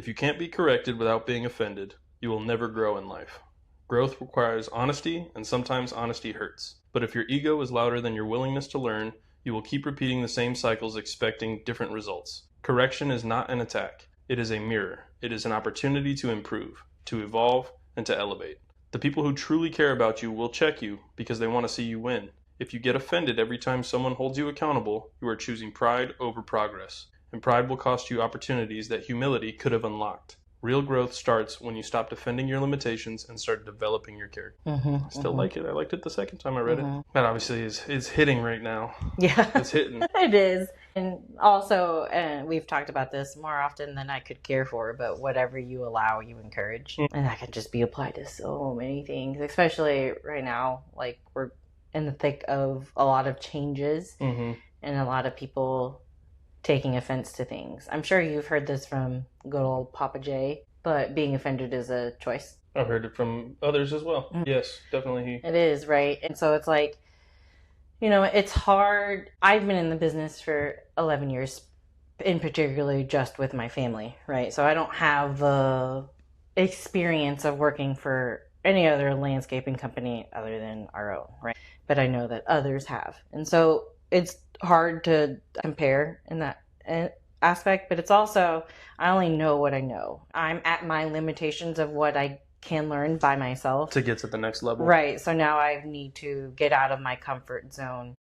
If you can't be corrected without being offended, you will never grow in life. Growth requires honesty, and sometimes honesty hurts. But if your ego is louder than your willingness to learn, you will keep repeating the same cycles expecting different results. Correction is not an attack. It is a mirror. It is an opportunity to improve, to evolve, and to elevate. The people who truly care about you will check you because they want to see you win. If you get offended every time someone holds you accountable, you are choosing pride over progress. And pride will cost you opportunities that humility could have unlocked. Real growth starts when you stop defending your limitations and start developing your character. I still like it. I liked it the second time I read it. That obviously is hitting right now. Yeah. It's hitting. It is. And also, and we've talked about this more often than I could care for, but whatever you allow, you encourage. And that can just be applied to so many things, especially right now. Like, we're in the thick of a lot of changes and a lot of people taking offense to things. I'm sure you've heard this from good old Papa J, but being offended is a choice. I've heard it from others as well. Yes, definitely. It is, right? And so it's like, you know, it's hard. I've been in the business for 11 years, in particular just with my family, right? So I don't have the experience of working for any other landscaping company other than our own, right? But I know that others have. And so it's hard to compare in that aspect, but it's also, I only know what I know. I'm at my limitations of what I can learn by myself to get to the next level. Right. So now I need to get out of my comfort zone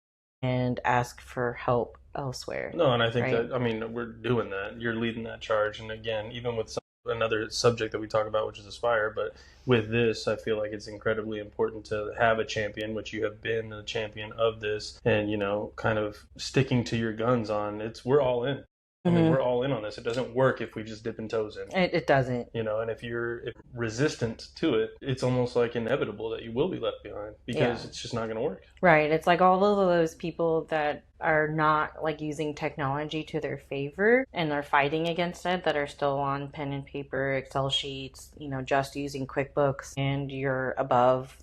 and ask for help elsewhere. No, and I think that, I mean, we're doing that. You're leading that charge. And again, even with another subject that we talk about, which is Aspire, but with this, I feel like it's incredibly important to have a champion, which you have been a champion of this, and, you know, kind of sticking to your guns on we're all in. I mean, we're all in on this. It doesn't work if we just dipping toes in. It doesn't. You know, and if you're resistant to it, it's almost like inevitable that you will be left behind because it's just not going to work. Right. It's like all of those people that are not like using technology to their favor and are fighting against it, that are still on pen and paper, Excel sheets, you know, just using QuickBooks, and you're above,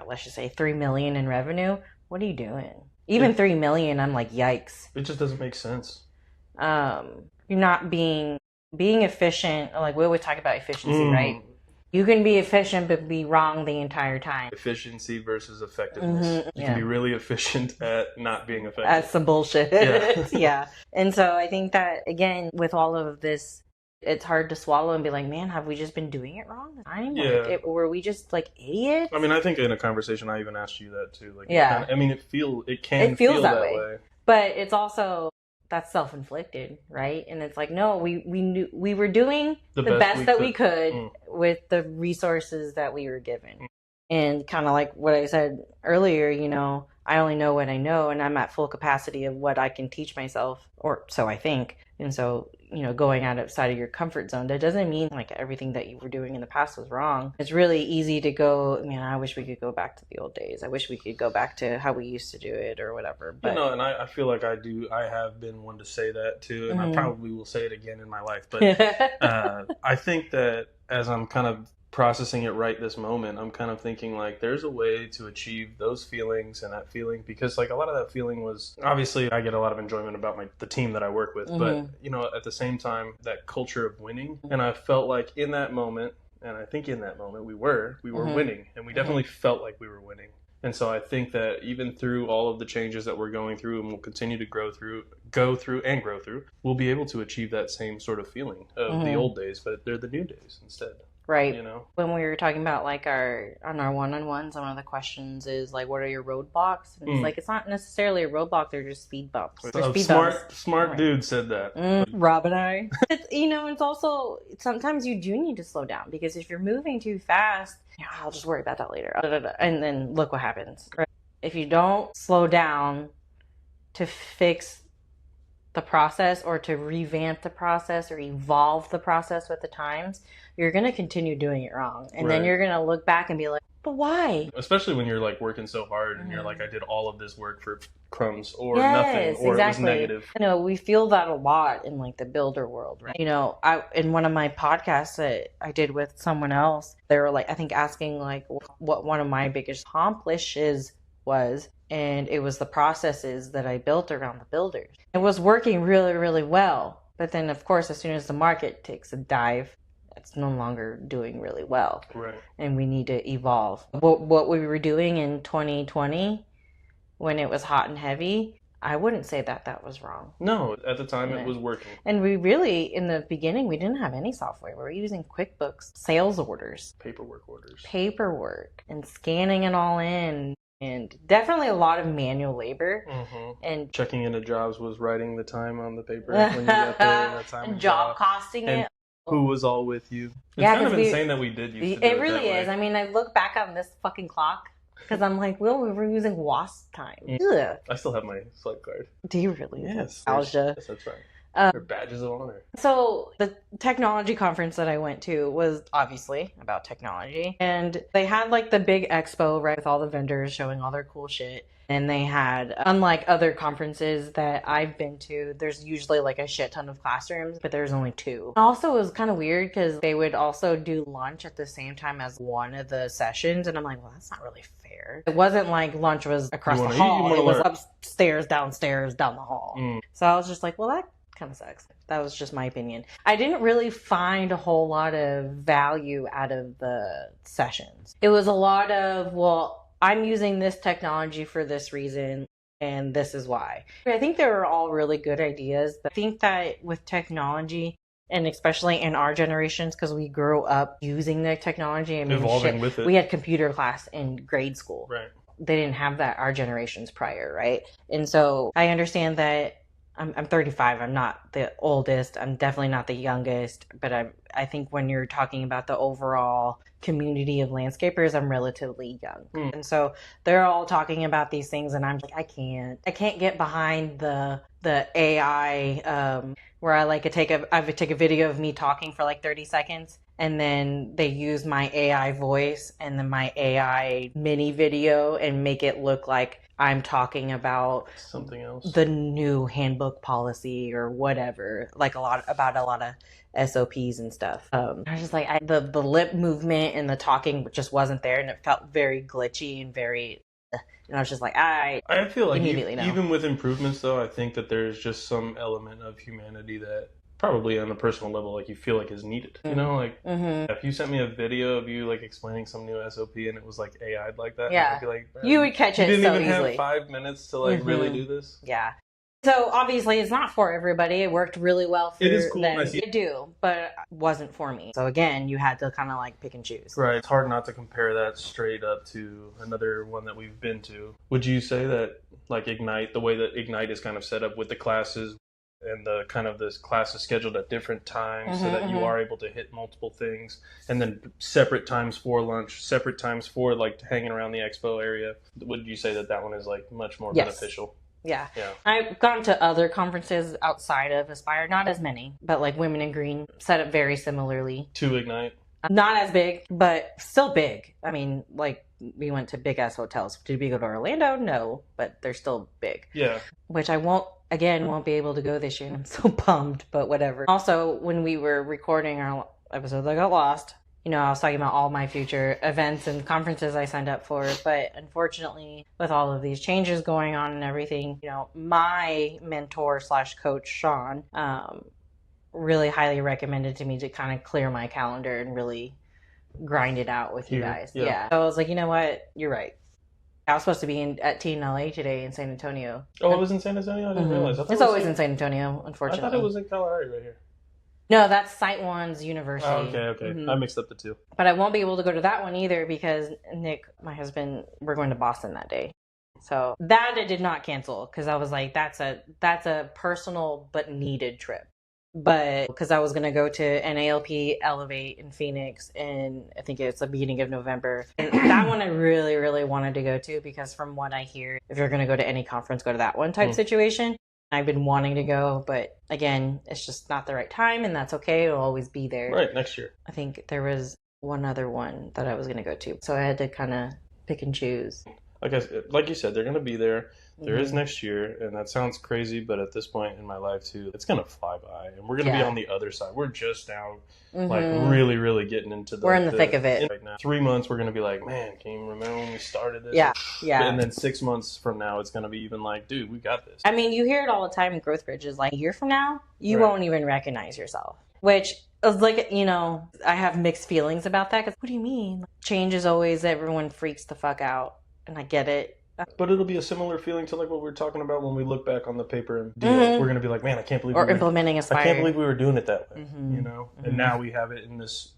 let's just say 3 million in revenue. What are you doing? Even 3 million, I'm like, yikes. It just doesn't make sense. You're not being efficient. Like, we always talk about efficiency, right? You can be efficient but be wrong the entire time. Efficiency versus effectiveness. You can be really efficient at not being effective. That's some bullshit. Yeah. And so I think that, again, with all of this, it's hard to swallow and be like, man, have we just been doing it wrong the time? Yeah. Like, were we just like idiots? I mean, I think in a conversation I even asked you that too. Like, yeah. I mean, it can feel that way. But it's also, that's self-inflicted, right? And it's like, no, we knew we were doing the best that we could with the resources that we were given. And kind of like what I said earlier, you know, I only know what I know, and I'm at full capacity of what I can teach myself, or so I think. And so, you know, going outside of your comfort zone, that doesn't mean like everything that you were doing in the past was wrong. It's really easy to go, man, I wish we could go back to the old days. I wish we could go back to how we used to do it or whatever. But, you know, and I feel like I have been one to say that too, and I probably will say it again in my life. But I think that as I'm kind of processing it right this moment, I'm kind of thinking like there's a way to achieve those feelings and that feeling, because like a lot of that feeling was, obviously I get a lot of enjoyment about the team that I work with, but you know, at the same time, that culture of winning, and I felt like in that moment, and I think in that moment we were winning, and we definitely felt like we were winning. And so I think that even through all of the changes that we're going through and we'll continue to go through, we'll be able to achieve that same sort of feeling of the old days, but they're the new days instead. Right. You know? When we were talking about like on our one-on-ones, one of the questions is like, what are your roadblocks? And it's like, it's not necessarily a roadblock, they're just speed bumps. Smart dude said that. Rob and I. You know, it's also, sometimes you do need to slow down, because if you're moving too fast, I'll just worry about that later. And then look what happens. Right? If you don't slow down to fix the process or to revamp the process or evolve the process with the times, you're going to continue doing it wrong. And then you're going to look back and be like, but why? Especially when you're like working so hard and you're like, I did all of this work for crumbs or nothing, or it was negative. You know, we feel that a lot in like the builder world, right? You know, in one of my podcasts that I did with someone else, they were like, I think asking like what one of my biggest accomplishes was, and it was the processes that I built around the builders. It was working really, really well. But then, of course, as soon as the market takes a dive, it's no longer doing really well. Right. And we need to evolve. What we were doing in 2020 when it was hot and heavy, I wouldn't say that was wrong. No, at the time it was working. And we really, in the beginning, we didn't have any software. We were using QuickBooks, sales orders, paperwork, and scanning it all in. And definitely a lot of manual labor. And checking into jobs was writing the time on the paper when you got there and the time and job costing and it. Who was all with you? It's kind of insane that we did use it. It really is. I mean, I look back on this fucking clock because I'm like, well, we were using WASP time. Ugh. I still have my swipe card. Do you really? Yes. Nostalgia. Yes, that's right. They're badges of honor. So the technology conference that I went to was obviously about technology. And they had like the big expo, right, with all the vendors showing all their cool shit. And they had, unlike other conferences that I've been to, there's usually like a shit ton of classrooms, but there's only 2. Also, it was kind of weird because they would also do lunch at the same time as one of the sessions. And I'm like, well, that's not really fair. It wasn't like lunch was across the hall. It was upstairs, downstairs, down the hall. So I was just like, well, that kind of sucks. That was just my opinion. I didn't really find a whole lot of value out of the sessions. It was a lot of, well, I'm using this technology for this reason, and this is why. I think they were all really good ideas, but I think that with technology, and especially in our generations, because we grew up using the technology, I mean, evolving with it. We had computer class in grade school. Right. They didn't have that our generations prior, right? And so I understand that I'm 35. I'm not the oldest. I'm definitely not the youngest. But I think when you're talking about the overall community of landscapers, I'm relatively young. And so they're all talking about these things, and I'm like, I can't get behind the AI where I would take a video of me talking for like 30 seconds. And then they use my AI voice and then my AI mini video and make it look like I'm talking about something else, the new handbook policy or whatever, like about a lot of SOPs and stuff. I was just like, the lip movement and the talking just wasn't there, and it felt very glitchy and very. And I was just like, I feel like immediately know. Even with improvements, though, I think that there's just some element of humanity that probably on a personal level, like you feel like is needed. You know, like if you sent me a video of you like explaining some new SOP and it was like AI'd like that, I'd be like, you would catch it so easily. You didn't even have 5 minutes to like really do this. Yeah. So obviously it's not for everybody. It worked really well for them. It is cool. It do, but it wasn't for me. So again, you had to kind of like pick and choose. Right. It's hard not to compare that straight up to another one that we've been to. Would you say that like Ignite, the way that Ignite is kind of set up with the classes and the kind of this class is scheduled at different times so that you are able to hit multiple things, and then separate times for lunch, separate times for like hanging around the expo area, would you say that one is like much more beneficial? Yeah. I've gone to other conferences outside of Aspire, not as many, but like Women in Green set up very similarly to Ignite. Not as big, but still big. I mean, like we went to big ass hotels. Did we go to Orlando? No, but they're still big. Yeah. Which I won't be able to go this year. I'm so bummed, but whatever. Also, when we were recording our episode that got lost, you know, I was talking about all my future events and conferences I signed up for, but unfortunately, with all of these changes going on and everything, you know, my mentor / coach, Sean, really highly recommended to me to kind of clear my calendar and really grind it out with you guys. Yeah. So I was like, you know what? You're right. I was supposed to be at TNLA today in San Antonio. Oh, it was in San Antonio? I didn't realize. It's always in San Antonio, unfortunately. I thought it was in Kalahari right here. No, that's Site One's university. Oh, okay. I mixed up the two. But I won't be able to go to that one either because Nick, my husband, we're going to Boston that day. So that I did not cancel because I was like, that's a personal but needed trip. But because I was going to go to NALP Elevate in Phoenix, and I think it's the beginning of November. And that one I really, really wanted to go to because from what I hear, if you're going to go to any conference, go to that one type situation. I've been wanting to go, but again, it's just not the right time, and that's okay. It'll always be there. Right, next year. I think there was one other one that I was going to go to, so I had to kind of pick and choose. Like you said, they're going to be there. There is next year, and that sounds crazy, but at this point in my life too, it's gonna fly by, and we're gonna be on the other side. We're just now, like really, really getting into the. We're in the thick of it right now. 3 months, we're gonna be like, man, can you remember when we started this? Yeah. And then 6 months from now, it's gonna be even like, dude, we got this. I mean, you hear it all the time in growth bridges. Like a year from now, you won't even recognize yourself, which is like, you know, I have mixed feelings about that. Because what do you mean? Change is always everyone freaks the fuck out, and I get it. But it'll be a similar feeling to like what we were talking about when we look back on the paper and deal. We're going to be like, man, I can't believe implementing Aspire. I can't believe we were doing it that way, you know? And now we have it in this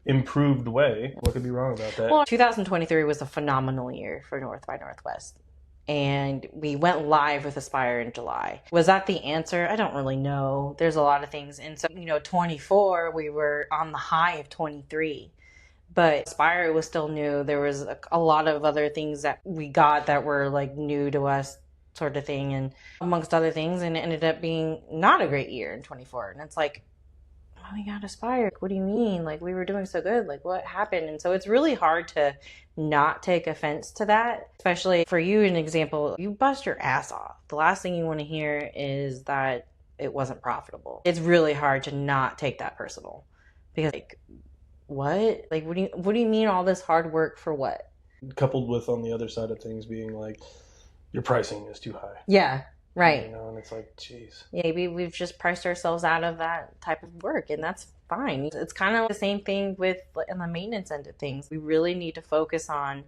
improved way. What could be wrong about that? Well, 2023 was a phenomenal year for North by Northwest. And we went live with Aspire in July. Was that the answer? I don't really know. There's a lot of things. And so, you know, 24, we were on the high of 23. But Aspire was still new. There was a lot of other things that we got that were like new to us, sort of thing, and amongst other things. And it ended up being not a great year in 24. And it's like, oh, we got Aspire. What do you mean? Like, we were doing so good. Like, what happened? And so it's really hard to not take offense to that, especially for you. An example, you bust your ass off. The last thing you want to hear is that it wasn't profitable. It's really hard to not take that personal, because like, what? Like, what do you mean all this hard work for what? Coupled with on the other side of things being like, your pricing is too high. Yeah, right. You know, and it's like, geez. Maybe we've just priced ourselves out of that type of work, and that's fine. It's kind of the same thing with in the maintenance end of things. We really need to focus on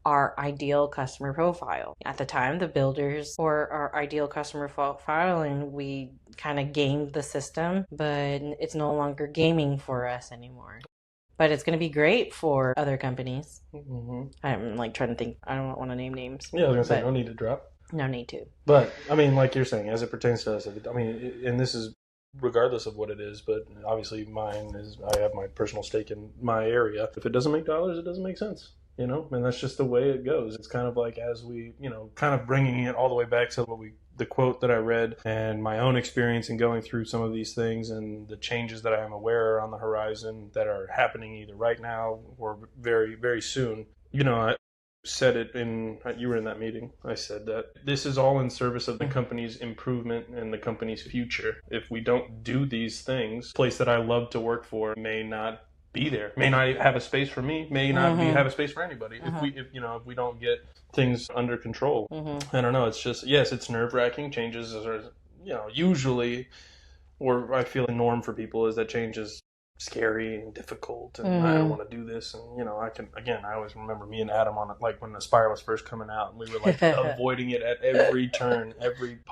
our ideal customer profile. At the time, the builders were our ideal customer profile, and we kind of gamed the system, but it's no longer gaming for us anymore. But it's going to be great for other companies. I'm like trying to think. I don't want to name names. Yeah, I was going to say, no need to drop. No need to. But, I mean, like you're saying, as it pertains to us, I mean, and this is regardless of what it is, but obviously mine is, I have my personal stake in my area. If it doesn't make dollars, it doesn't make sense. You know, and that's just the way it goes. It's kind of like as we, you know, kind of bringing it all the way back to the quote that I read and my own experience in going through some of these things and the changes that I am aware are on the horizon that are happening either right now or very, very soon. You know, I said it you were in that meeting. I said that this is all in service of the company's improvement and the company's future. If we don't do these things, the place that I love to work for may not be there, may not have a space for me, may not have a space for anybody. If we don't get things under control. I don't know. It's just, yes, it's nerve-wracking. Changes are, you know, usually, or I feel a norm for people is that change is scary and difficult, and I don't want to do this. And you know, I always remember me and Adam on it, like when Aspire was first coming out, and we were like avoiding it at every turn.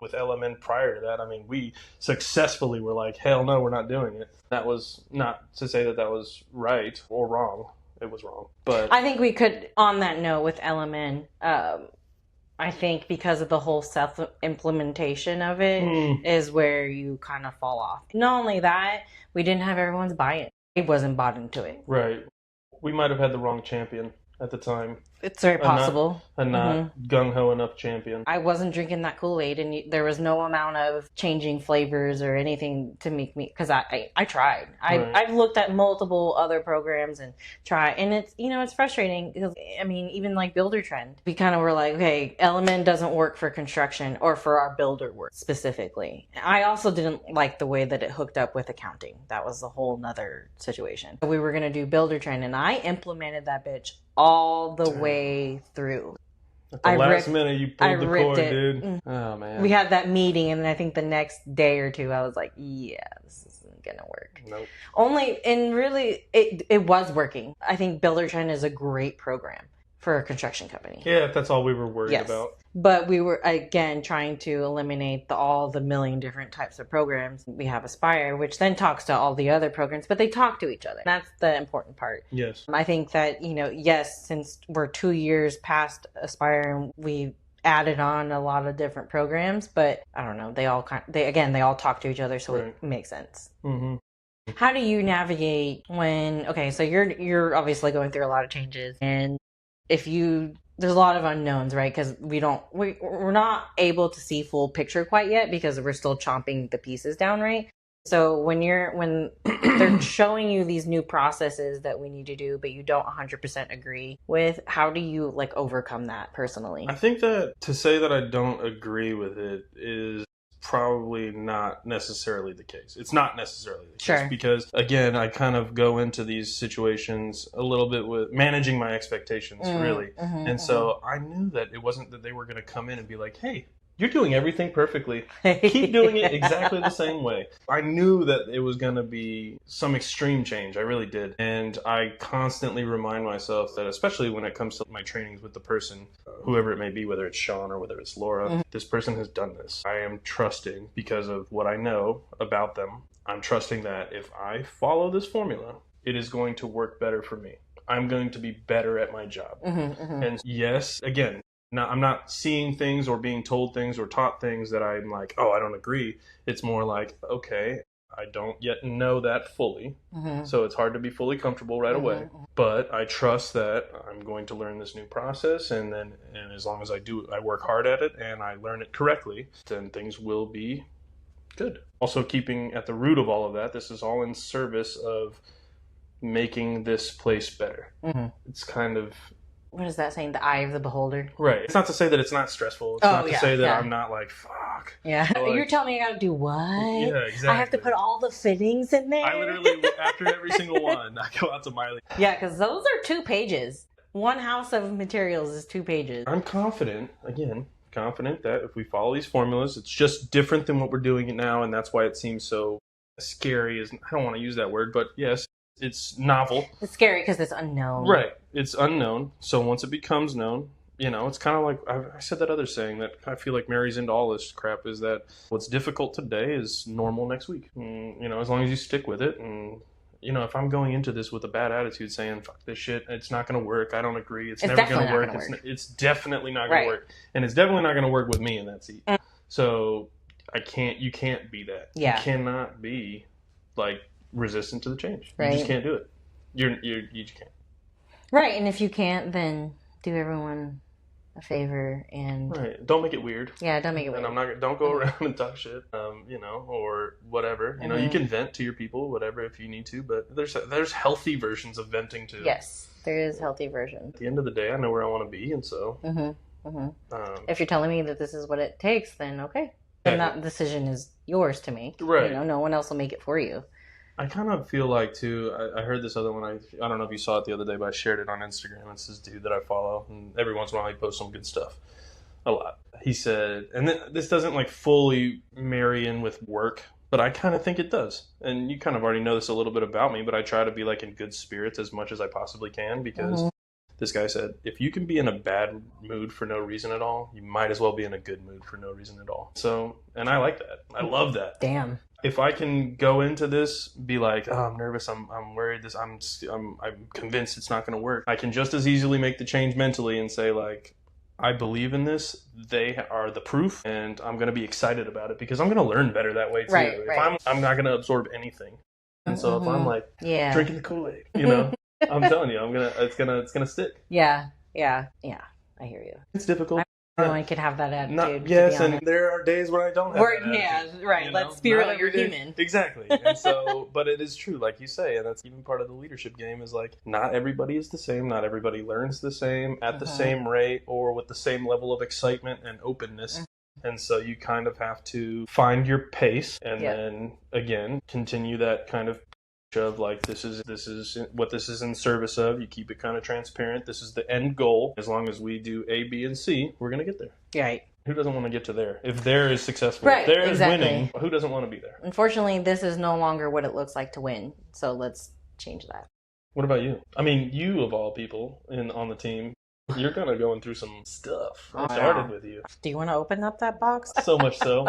With LMN prior to that, I mean, we successfully were like, hell no, we're not doing it. That was not to say that was right or wrong. It was wrong, but I think we could, on that note with LMN, I think because of the whole self-implementation of it is where you kind of fall off. Not only that, we didn't have everyone's buy-in. It wasn't bought into it. Right. We might have had the wrong champion at the time. It's very possible. Not gung-ho enough champion. I wasn't drinking that Kool-Aid, and there was no amount of changing flavors or anything to make me, because I tried. I've looked at multiple other programs and tried, and it's, you know, it's frustrating because, I mean, even like Builder Trend, we kind of were like, okay, Element doesn't work for construction or for our builder work specifically. I also didn't like the way that it hooked up with accounting. That was a whole nother situation. We were going to do Builder Trend, and I implemented that bitch all the way through. At the last minute, you pulled the cord, dude. Oh, man. We had that meeting, and I think the next day or two, I was like, yeah, this isn't going to work. Nope. Really, it was working. I think Builder Trend is a great program for a construction company. Yeah, that's all we were worried about. But we were, again, trying to eliminate all the million different types of programs. We have Aspire, which then talks to all the other programs, but they talk to each other. That's the important part. Yes. I think that, you know, yes, since we're 2 years past Aspire and we added on a lot of different programs, but I don't know, they all talk to each other, so it makes sense. Mm-hmm. How do you navigate when, okay, so you're obviously going through a lot of changes, and there's a lot of unknowns, right? Because we're not able to see full picture quite yet because we're still chomping the pieces down, right? So when they're showing you these new processes that we need to do, but you don't 100% agree with, how do you like overcome that personally? I think that to say that I don't agree with it is probably not necessarily the case. It's not necessarily the case because, again, I kind of go into these situations a little bit with managing my expectations, really. And so I knew that it wasn't that they were going to come in and be like, hey, you're doing everything perfectly. Keep doing it exactly the same way. I knew that it was going to be some extreme change. I really did. And I constantly remind myself that, especially when it comes to my trainings with the person, whoever it may be, whether it's Sean or whether it's Laura, this person has done this. I am trusting because of what I know about them. I'm trusting that if I follow this formula, it is going to work better for me. I'm going to be better at my job. And yes, again, now, I'm not seeing things or being told things or taught things that I'm like, oh, I don't agree. It's more like, okay, I don't yet know that fully. So it's hard to be fully comfortable right away. But I trust that I'm going to learn this new process. And as long as I work hard at it and I learn it correctly, then things will be good. Also, keeping at the root of all of that, this is all in service of making this place better. It's kind of... What is that saying? The eye of the beholder? Right. It's not to say that it's not stressful. It's not to say that I'm not like, fuck. Yeah. Like, you're telling me I gotta do what? Yeah, exactly. I have to put all the fittings in there? I literally, after every single one, I go out to Miley. Yeah, because those are 2 pages. One house of materials is 2 pages. I'm confident that if we follow these formulas, it's just different than what we're doing it now, and that's why it seems so scary. I don't want to use that word, but yes, it's novel. It's scary because it's unknown. Right. It's unknown. So once it becomes known, it's kind of like I said that other saying that I feel like marries into all this crap is that what's difficult today is normal next week. As long as you stick with it. And, if I'm going into this with a bad attitude saying, fuck this shit, it's not going to work. I don't agree. It's never going to work. It's definitely not going to work. And it's definitely not going to work with me in that seat. So you can't be that. Yeah. You cannot be like resistant to the change. Right. You just can't do it. You just can't. Right, and if you can't, then do everyone a favor and don't make it weird. Yeah, don't make it weird. And don't go around and talk shit, or whatever. You can vent to your people, whatever, if you need to. But there's healthy versions of venting too. Yes, there is healthy version. At the end of the day, I know where I want to be, and so. If you're telling me that this is what it takes, then okay. Then that decision is yours to make. Right. No one else will make it for you. I kind of feel like, too, I heard this other one, I don't know if you saw it the other day, but I shared it on Instagram. It's this dude that I follow, and every once in a while he posts some good stuff. A lot. He said, and this doesn't like fully marry in with work, but I kind of think it does. And you kind of already know this a little bit about me, but I try to be like in good spirits as much as I possibly can because this guy said, if you can be in a bad mood for no reason at all, you might as well be in a good mood for no reason at all. So, and I like that. I love that. Damn. If I can go into this, be like, oh, I'm nervous, I'm worried, I'm convinced it's not going to work. I can just as easily make the change mentally and say, like, I believe in this. They are the proof, and I'm going to be excited about it because I'm going to learn better that way too. Right. I'm not going to absorb anything, and so if I'm like drinking the Kool-Aid, I'm telling you, it's gonna stick. Yeah. I hear you. It's difficult. Everyone can have that attitude. Yes, and there are days where I don't have that attitude. Yeah, right. Let's be real, you're human. Exactly. And so, but it is true, like you say, and that's even part of the leadership game is like, not everybody is the same. Not everybody learns the same at the same rate or with the same level of excitement and openness. And so you kind of have to find your pace and then, again, continue that kind of of like this is what this is in service of. You keep it kind of transparent. This is the end goal. As long as we do A, B, and C, we're gonna get there. Right. Who doesn't want to get to there? If there is successful, right, if there is winning, who doesn't want to be there? Unfortunately, this is no longer what it looks like to win. So let's change that. What about you? I mean, you of all people on the team, you're kind of going through some stuff. I started with you. Do you want to open up that box? So much so.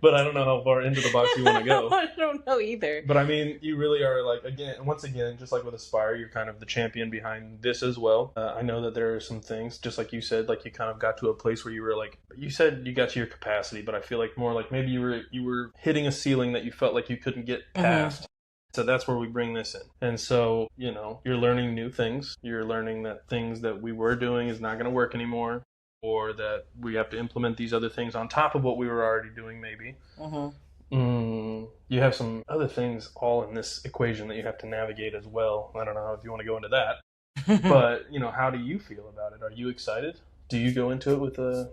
But I don't know how far into the box you want to go. I don't know either. But I mean, you really are like, once again, just like with Aspire, you're kind of the champion behind this as well. I know that there are some things, just like you said, like you kind of got to a place where you were like, you said you got to your capacity, but I feel like more like maybe you were hitting a ceiling that you felt like you couldn't get past. So that's where we bring this in. And so, you're learning new things. You're learning that things that we were doing is not going to work anymore. Or that we have to implement these other things on top of what we were already doing, maybe. You have some other things all in this equation that you have to navigate as well. I don't know if you want to go into that, but how do you feel about it? Are you excited? Do you go into it with a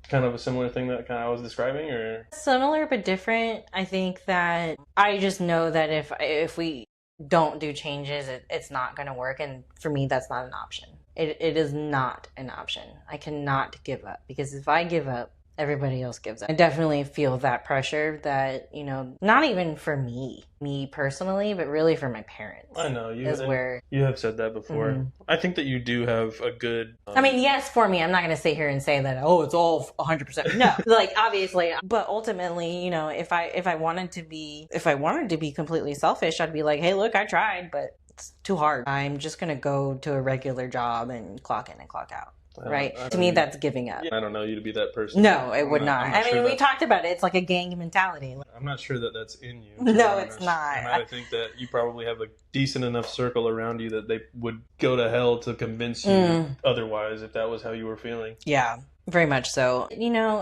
kind of a similar thing that kind of I was describing, or Similar but different. I think that I just know that if we don't do changes, it's not going to work, and for me, that's not an option. It is not an option. I cannot give up, because if I give up, everybody else gives up. I definitely feel that pressure that, not even for me personally, but really for my parents. I know you have said that before. Mm-hmm. I think that you do have a good. I mean, yes, for me, I'm not going to sit here and say that, oh, it's all 100%. No, obviously, but ultimately, if I wanted to be completely selfish, I'd be like, hey, look, I tried, but it's too hard. I'm just going to go to a regular job and clock in and clock out. Right? To me, that's giving up. I don't know you to be that person. No, it would not. I mean, we talked about it. It's like a gang mentality. I'm not sure that that's in you. No, it's not. And I think that you probably have a decent enough circle around you that they would go to hell to convince you otherwise if that was how you were feeling. Yeah. Very much so.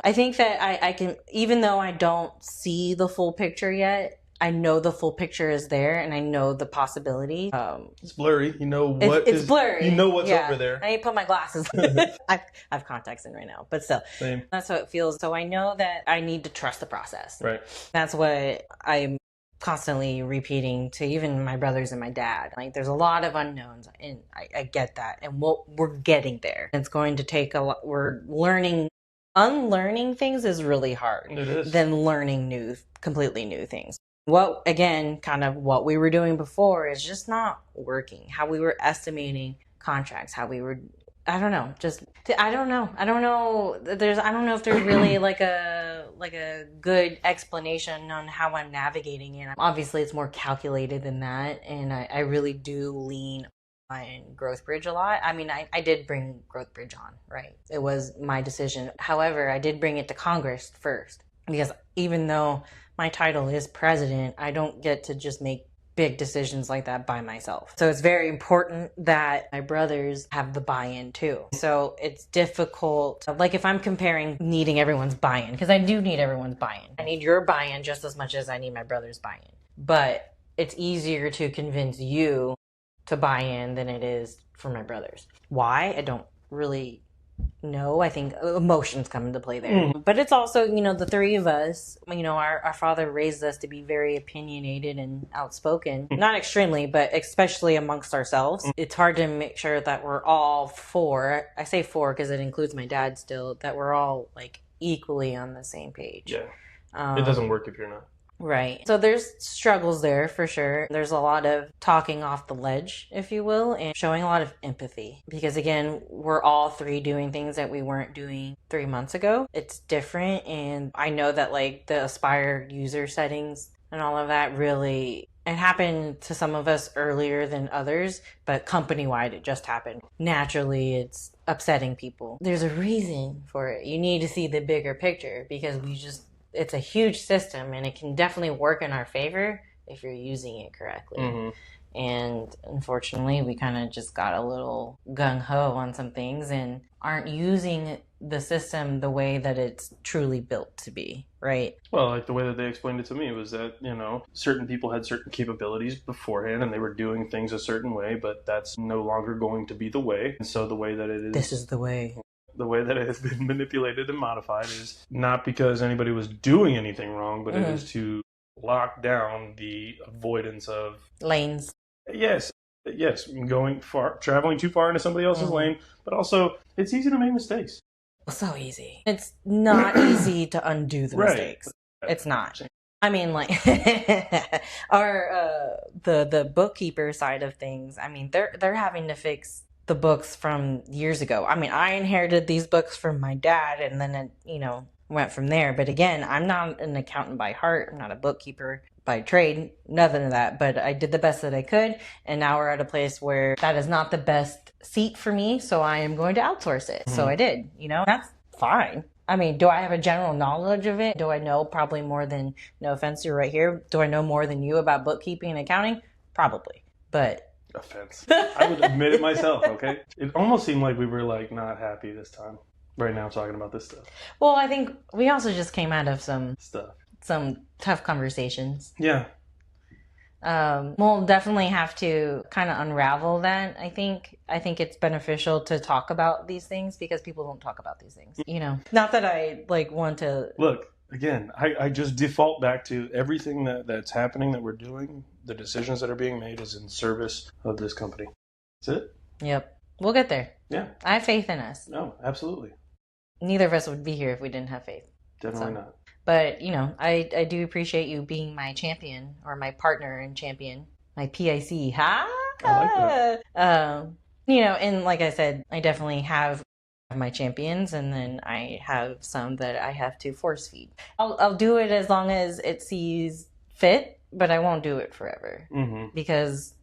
I think that I can, even though I don't see the full picture yet, I know the full picture is there, and I know the possibility. It's blurry. It's blurry. You know what's over there. I need to put my glasses on. I have contacts in right now, but still. Same. That's how it feels. So I know that I need to trust the process. Right. That's what I'm constantly repeating to even my brothers and my dad. Like, there's a lot of unknowns, and I get that. And we're getting there. It's going to take a lot. We're learning. Unlearning things is really hard. It is. Than learning completely new things. What we were doing before is just not working. How we were estimating contracts, I don't know if there's really like a good explanation on how I'm navigating it. Obviously, it's more calculated than that, and I really do lean on GrowthBridge a lot. I mean, I did bring GrowthBridge on, right? It was my decision. However, I did bring it to Congress first, because even though my title is president, I don't get to just make big decisions like that by myself. So it's very important that my brothers have the buy-in too. So it's difficult. Like, if I'm comparing needing everyone's buy-in, because I do need everyone's buy-in. I need your buy-in just as much as I need my brother's buy-in. But it's easier to convince you to buy in than it is for my brothers. Why? I don't really know. I think emotions come into play there. But it's also, the three of us, our father raised us to be very opinionated and outspoken. Not extremely, but especially amongst ourselves. It's hard to make sure that we're all four. I say four because it includes my dad still, that we're all like equally on the same page. Yeah. It doesn't work if you're not. Right. So there's struggles there for sure. There's a lot of talking off the ledge, if you will, and showing a lot of empathy. Because again, we're all three doing things that we weren't doing 3 months ago. It's different. And I know that like the Aspire user settings and all of that really, it happened to some of us earlier than others, but company-wide it just happened. Naturally, it's upsetting people. There's a reason for it. You need to see the bigger picture, because it's a huge system, and it can definitely work in our favor if you're using it correctly. And unfortunately, we kind of just got a little gung-ho on some things and aren't using the system the way that it's truly built to be, right? Well, like the way that they explained it to me was that, certain people had certain capabilities beforehand and they were doing things a certain way, but that's no longer going to be the way. And so the way that it is... This is the way. The way that it has been manipulated and modified is not because anybody was doing anything wrong, but it is to lock down the avoidance of lanes. Yes, traveling too far into somebody else's lane, but also it's easy to make mistakes. So easy. It's not easy to undo the mistakes. It's not. I mean, like the bookkeeper side of things. I mean, they're having to fix the books from years ago. I mean, I inherited these books from my dad, and then it, went from there. But again, I'm not an accountant by heart. I'm not a bookkeeper by trade. Nothing of that. But I did the best that I could, and now we're at a place where that is not the best seat for me. So I am going to outsource it. So I did. That's fine. I mean, do I have a general knowledge of it? Do I know probably more than, no offense, you're right here, do I know more than you about bookkeeping and accounting? Probably. But offense. I would admit it myself, okay? It almost seemed like we were like not happy this time. Right now talking about this stuff. Well, I think we also just came out of some stuff. some tough conversations. Yeah. We'll definitely have to kind of unravel that. I think it's beneficial to talk about these things because people don't talk about these things. Not that I like want to look again. I just default back to everything that's happening that we're doing. The decisions that are being made is in service of this company. That's it. Yep, we'll get there. Yeah, I have faith in us. No, absolutely. Neither of us would be here if we didn't have faith. Definitely not. But, I do appreciate you being my champion or my partner in champion, my PIC. Ha! I like that. And like I said, I definitely have my champions, and then I have some that I have to force feed. I'll do it as long as it sees fit, but I won't do it forever. Because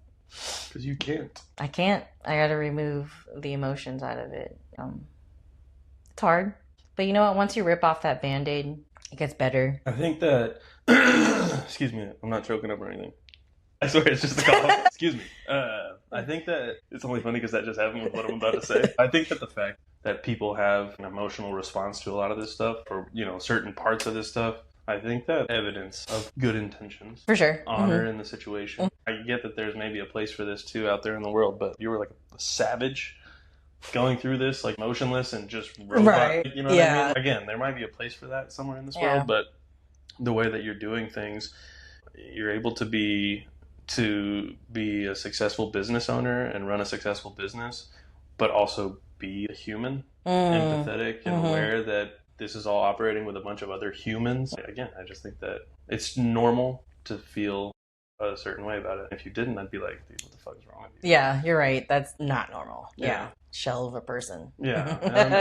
you can't. I can't. I got to remove the emotions out of it. It's hard. But you know what? Once you rip off that Band-Aid, it gets better. I think that... Excuse me. I'm not choking up or anything. I swear it's just a cough. Excuse me. I think that... It's only funny because that just happened with what I'm about to say. I think that the fact that people have an emotional response to a lot of this stuff, or, certain parts of this stuff, I think that evidence of good intentions. For sure. Honor in the situation. I get that there's maybe a place for this too out there in the world, but you were like a savage going through this like motionless and just robot, right. What I mean? Again, there might be a place for that somewhere in this world, but the way that you're doing things, you're able to be a successful business owner and run a successful business, but also be a human, empathetic and aware that this is all operating with a bunch of other humans. Again, I just think that it's normal to feel a certain way about it. If you didn't, I'd be like, dude, what the fuck is wrong with you? Yeah, you're right. That's not normal. Yeah. Shell of a person. Yeah.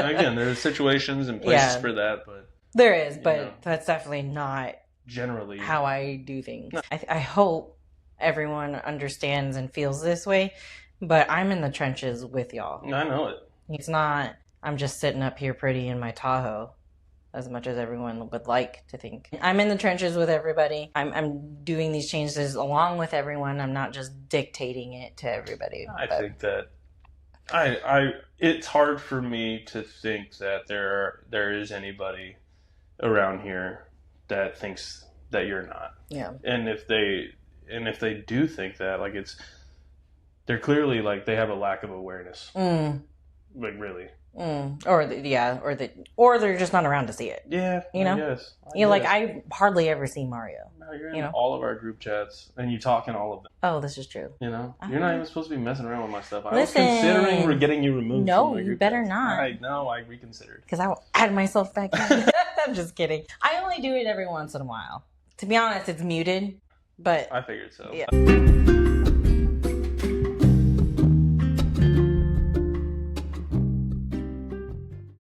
Again, there's situations and places for that, but... There is, but that's definitely not... Generally. How I do things. No. I hope everyone understands and feels this way, but I'm in the trenches with y'all. I know it. It's not, I'm just sitting up here pretty in my Tahoe, as much as everyone would like to think. I'm in the trenches with everybody. I'm doing these changes along with everyone. I'm not just dictating it to everybody. I think that it's hard for me to think that there is anybody around here that thinks that you're not. Yeah. And if they do think that, like, they're clearly like they have a lack of awareness. Like, really. Or they're just not around to see it. Yeah, Yes. Like I hardly ever see Mario. No, you're in all of our group chats, and you talk in all of them. Oh, this is true. You're not even supposed to be messing around with my stuff. I was considering getting you removed. No, from my you group better chats. not. I reconsidered. Because I will add myself back in. I'm just kidding. I only do it every once in a while. To be honest, it's muted, but I figured so. Yeah.